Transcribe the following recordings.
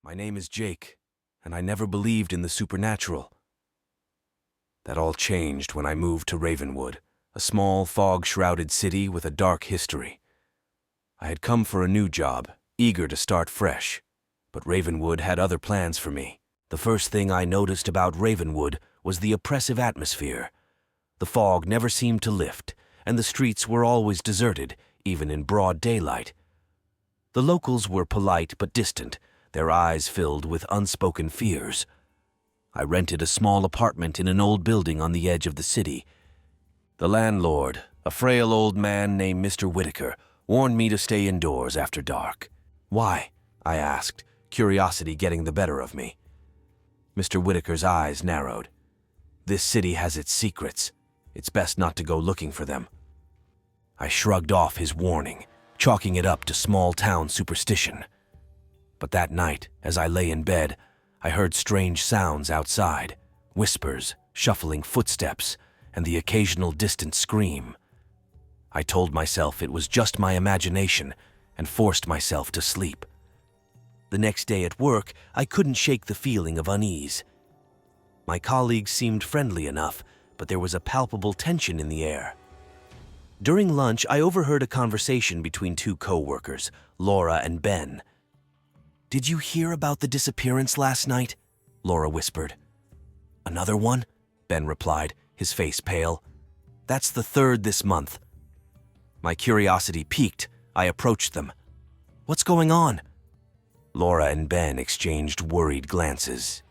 My name is Jake, and I never believed in the supernatural. That all changed when I moved to Ravenwood, a small, fog-shrouded city with a dark history. I had come for a new job, eager to start fresh, but Ravenwood had other plans for me. The first thing I noticed about Ravenwood was the oppressive atmosphere. The fog never seemed to lift, and the streets were always deserted, even in broad daylight. The locals were polite but distant, their eyes filled with unspoken fears. I rented a small apartment in an old building on the edge of the city. The landlord, a frail old man named Mr. Whitaker, warned me to stay indoors after dark. "Why?" I asked, curiosity getting the better of me. Mr. Whitaker's eyes narrowed. "This city has its secrets. It's best not to go looking for them." I shrugged off his warning, chalking it up to small-town superstition. But that night, as I lay in bed, I heard strange sounds outside, whispers, shuffling footsteps, and the occasional distant scream. I told myself it was just my imagination and forced myself to sleep. The next day at work, I couldn't shake the feeling of unease. My colleagues seemed friendly enough, but there was a palpable tension in the air. During lunch, I overheard a conversation between two co-workers, Laura and Ben. "Did you hear about the disappearance last night?" Laura whispered. "Another one?" Ben replied, his face pale. "That's the third this month." My curiosity piqued. I approached them. "What's going on?" Laura and Ben exchanged worried glances.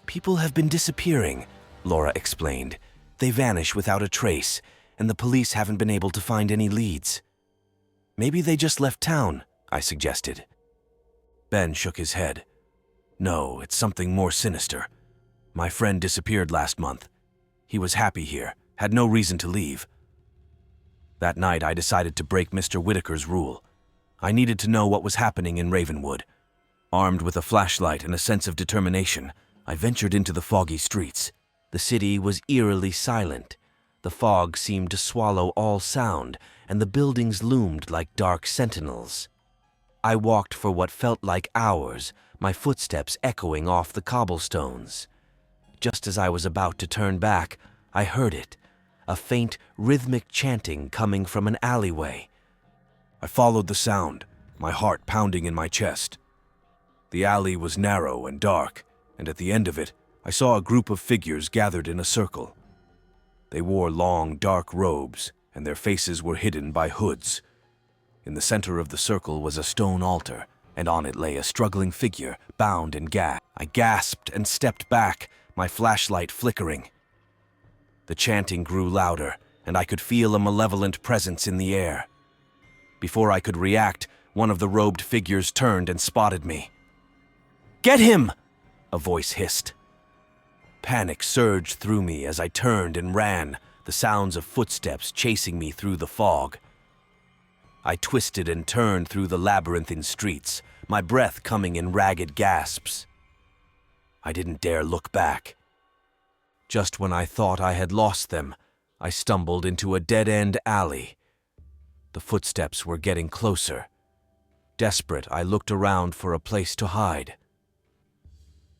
"People have been disappearing," Laura explained. "They vanish without a trace, and the police haven't been able to find any leads." "Maybe they just left town," I suggested. Ben shook his head. "No, it's something more sinister. My friend disappeared last month. He was happy here, had no reason to leave." That night, I decided to break Mr. Whitaker's rule. I needed to know what was happening in Ravenwood. Armed with a flashlight and a sense of determination, I ventured into the foggy streets. The city was eerily silent. The fog seemed to swallow all sound, and the buildings loomed like dark sentinels. I walked for what felt like hours, my footsteps echoing off the cobblestones. Just as I was about to turn back, I heard it, a faint, rhythmic chanting coming from an alleyway. I followed the sound, my heart pounding in my chest. The alley was narrow and dark, and at the end of it, I saw a group of figures gathered in a circle. They wore long, dark robes, and their faces were hidden by hoods. In the center of the circle was a stone altar, and on it lay a struggling figure, bound and gagged. I gasped and stepped back, my flashlight flickering. The chanting grew louder, and I could feel a malevolent presence in the air. Before I could react, one of the robed figures turned and spotted me. "Get him!" a voice hissed. Panic surged through me as I turned and ran, the sounds of footsteps chasing me through the fog. I twisted and turned through the labyrinthine streets, my breath coming in ragged gasps. I didn't dare look back. Just when I thought I had lost them, I stumbled into a dead-end alley. The footsteps were getting closer. Desperate, I looked around for a place to hide.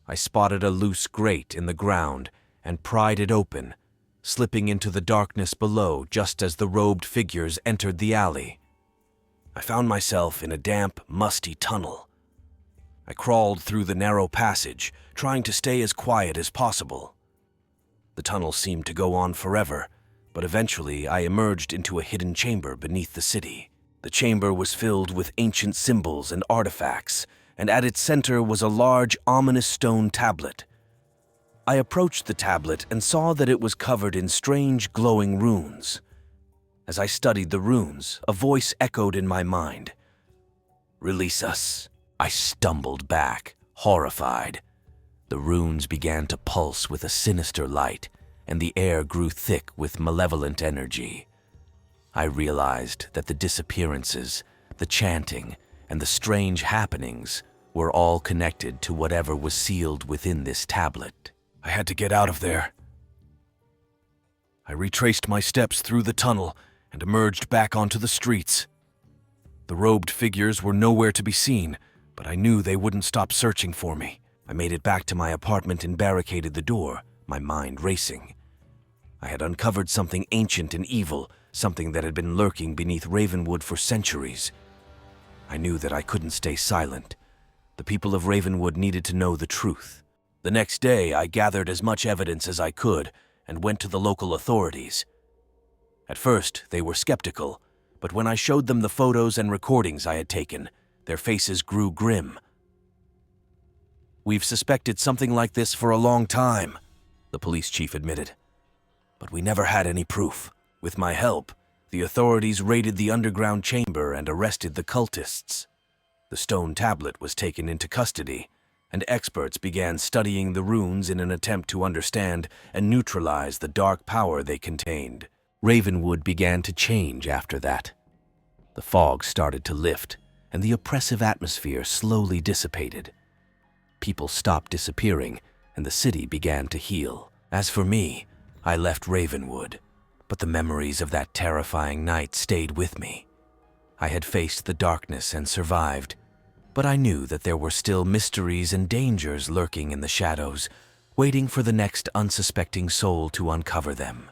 I spotted a loose grate in the ground and pried it open, slipping into the darkness below just as the robed figures entered the alley. I found myself in a damp, musty tunnel. I crawled through the narrow passage, trying to stay as quiet as possible. The tunnel seemed to go on forever, but eventually I emerged into a hidden chamber beneath the city. The chamber was filled with ancient symbols and artifacts, and at its center was a large, ominous stone tablet. I approached the tablet and saw that it was covered in strange, glowing runes. As I studied the runes, a voice echoed in my mind. "Release us." I stumbled back, horrified. The runes began to pulse with a sinister light, and the air grew thick with malevolent energy. I realized that the disappearances, the chanting, and the strange happenings were all connected to whatever was sealed within this tablet. I had to get out of there. I retraced my steps through the tunnel and emerged back onto the streets. The robed figures were nowhere to be seen, but I knew they wouldn't stop searching for me. I made it back to my apartment and barricaded the door, my mind racing. I had uncovered something ancient and evil, something that had been lurking beneath Ravenwood for centuries. I knew that I couldn't stay silent. The people of Ravenwood needed to know the truth. The next day, I gathered as much evidence as I could and went to the local authorities. At first, they were skeptical, but when I showed them the photos and recordings I had taken, their faces grew grim. "We've suspected something like this for a long time," the police chief admitted. "But we never had any proof. With my help, the authorities raided the underground chamber and arrested the cultists. The stone tablet was taken into custody, and experts began studying the runes in an attempt to understand and neutralize the dark power they contained. Ravenwood began to change after that. The fog started to lift, and the oppressive atmosphere slowly dissipated. People stopped disappearing, and the city began to heal. As for me, I left Ravenwood, but the memories of that terrifying night stayed with me. I had faced the darkness and survived, but I knew that there were still mysteries and dangers lurking in the shadows, waiting for the next unsuspecting soul to uncover them.